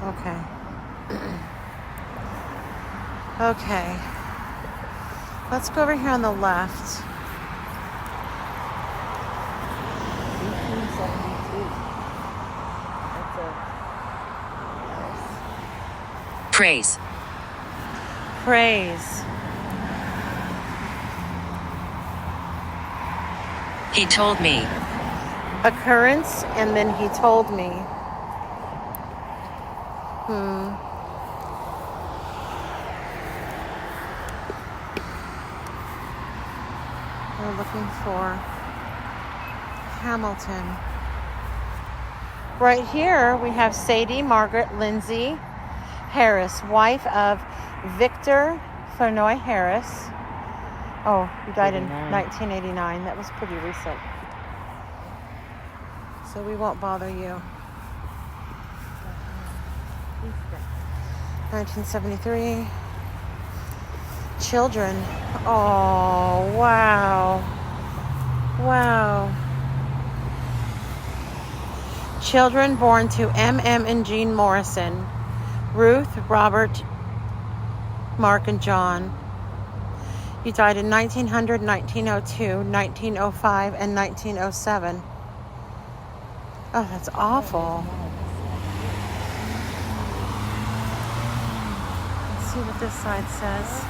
Okay. Okay. Let's go over here on the left. 1872. That's a... Praise. Praise. He told me. Occurrence, and then he told me. We're looking for Hamilton. Right here we have Sadie Margaret Lindsay Harris, wife of Victor Flournoy Harris. Oh, he died in 1989. That was pretty recent. So we won't bother you. 1973. Children. Oh, wow. Wow. Children born to M.M. and Jean Morrison. Ruth, Robert, Mark, and John. He died in 1900, 1902, 1905, and 1907. Oh, that's awful. Let's see what this side says.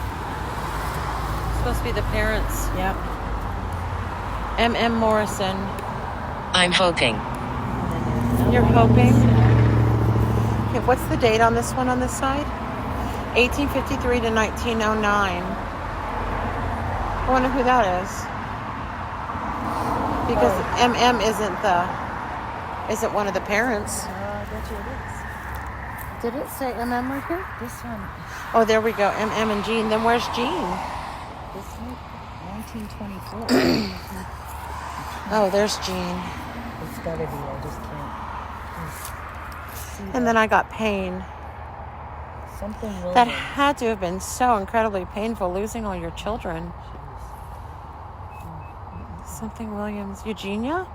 It's supposed to be the parents. Yep. M.M. Morrison. I'm hoping. You're hoping? Okay, what's the date on this one on this side? 1853 to 1909. I wonder who that is. Because M.M. isn't one of the parents. I bet you it is. Did it say M.M. right here? This one. Oh, there we go. M.M. and Jean. Then where's Jean? This one. 1924. Oh, there's Jean. It's gotta be. I just can't. And then I got Payne. Something Williams. That had to have been so incredibly painful, losing all your children. Something Williams. Eugenia?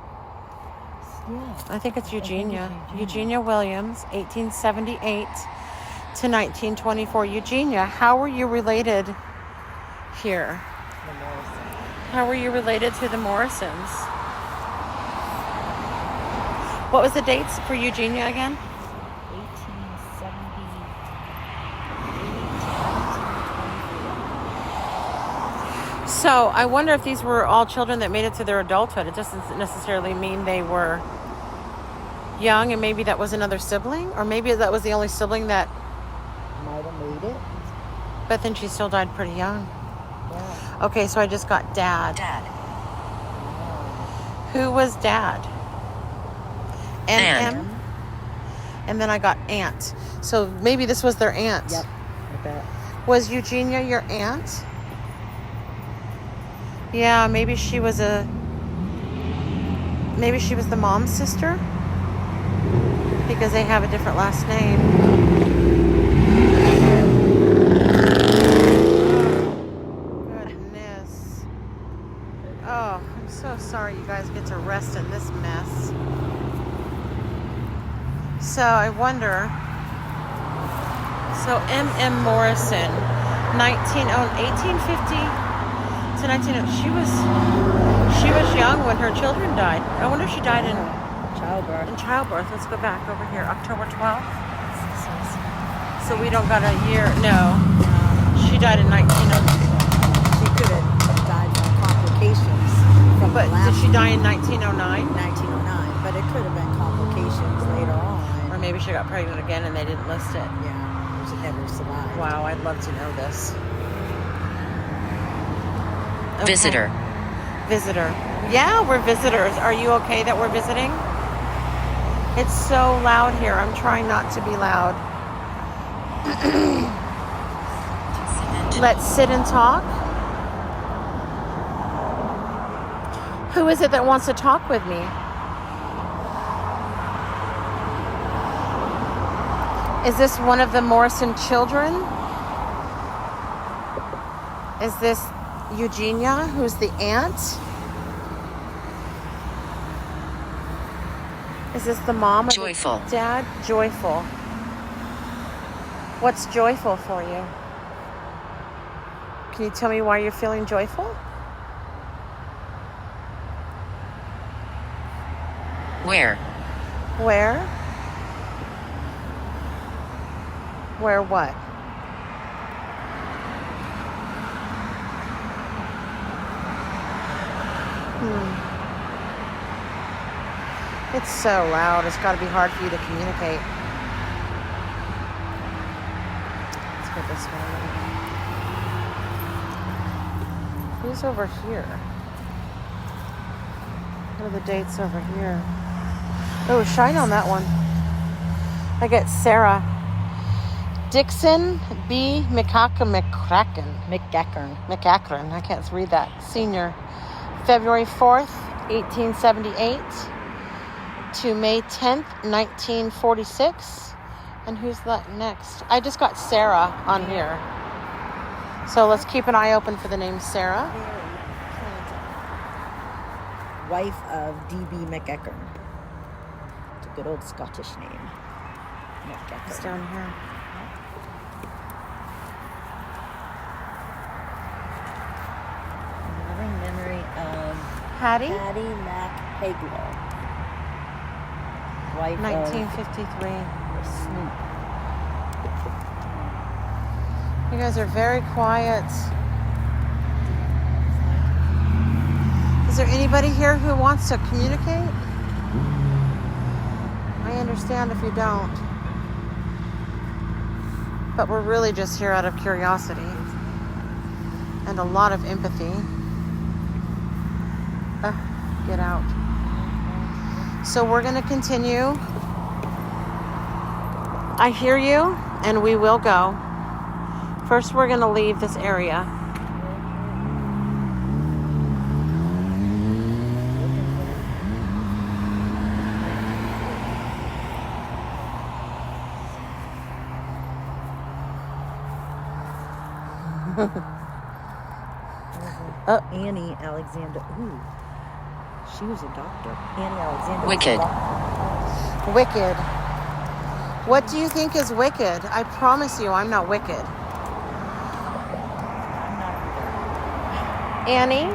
Yeah. I think it's Eugenia. Eugenia Williams, 1878 to 1924. Eugenia, how were you related here? The Morrison. How were you related to the Morrisons? What was the dates for Eugenia again? 1878. So I wonder if these were all children that made it to their adulthood. It doesn't necessarily mean they were young, and maybe that was another sibling, or maybe that was the only sibling that Might have made it. but then she still died pretty young. Yeah. Okay, so I just got Dad. Dad. Who was Dad? Aunt. M. And then I got Aunt. So maybe this was their aunt. Yep. I bet. Was Eugenia your aunt? Yeah, maybe she was the mom's sister, because they have a different last name. Oh, goodness. Oh, I'm so sorry you guys get to rest in this mess. So I wonder. So M.M. Morrison, 1850 to 1900. She was young when her children died. I wonder if she died in childbirth. Let's go back over here. October 12th. So we don't got a year. No. She died in 1900. She could have died from complications from But the last did she die in 1909? 1909, but it could have been complications later on. Or maybe she got pregnant again and they didn't list it. Yeah, she never survived. Wow, I'd love to know this. Okay. Visitor. Yeah, we're visitors. Are you okay that we're visiting? It's so loud here. I'm trying not to be loud. Let's sit and talk. Who is it that wants to talk with me? Is this one of the Morrison children? Is this Eugenia, who's the aunt? Is this the mom of Joyful. the dad? Joyful. What's joyful for you? Can you tell me why you're feeling joyful? Where? Where? Where what? It's so loud. It's got to be hard for you to communicate. Let's go this way. Who's over here? What are the dates over here? Oh, shine on that one. I get Sarah Dixon B. McAkron. I can't read that. Senior. February 4th, 1878 to May 10th, 1946. And who's that next? I just got Sarah on here. So let's keep an eye open for the name Sarah. Wife of D.B. McEachern. It's a good old Scottish name. It's McEachern. down here. Loving memory of Hattie, Hattie MacHagler. Wife 1953. of Snoop. You guys are very quiet. Is there anybody here who wants to communicate? I understand if you don't. But we're really just here out of curiosity and a lot of empathy. Get out. So we're going to continue. I hear you, and we will go. First, we're going to leave this area. Annie Alexander. Ooh, she was a doctor. Annie Alexander. Wicked. Wicked. What do you think is wicked? I promise you, I'm not wicked. I'm not either. Annie,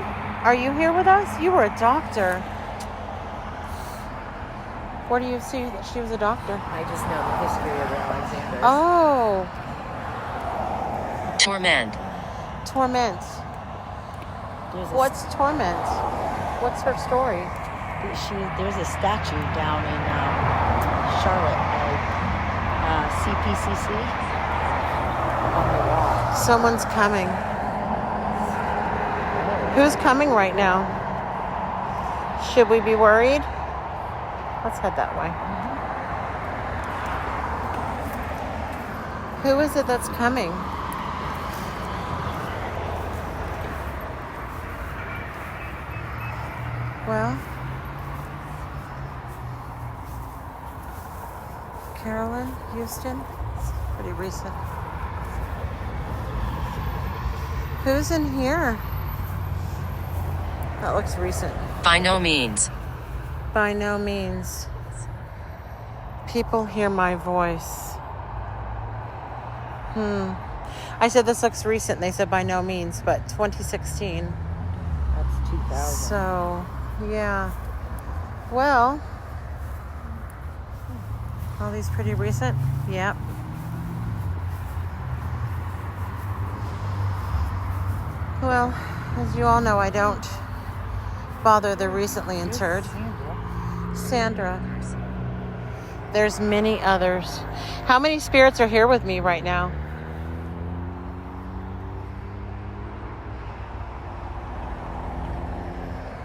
are you here with us? You were a doctor. Where do you see that she was a doctor? I just know the history of the Alexanders. Oh, Torment. torment. What's torment? What's her story? There's a statue down in Charlotte at CPCC on the wall. Someone's coming. Who's coming right now? Should we be worried? Let's head that way. Who is it that's coming? Well, Carolyn, Houston, it's pretty recent. Who's in here? That looks recent. By no means. By no means. People hear my voice. I said this looks recent. They said by no means, but 2016. That's 2000. So, yeah. Well, all these pretty recent. Yep. Well, as you all know, I don't bother the recently interred. Sandra. There's many others. How many spirits are here with me right now?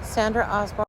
Sandra Osborne.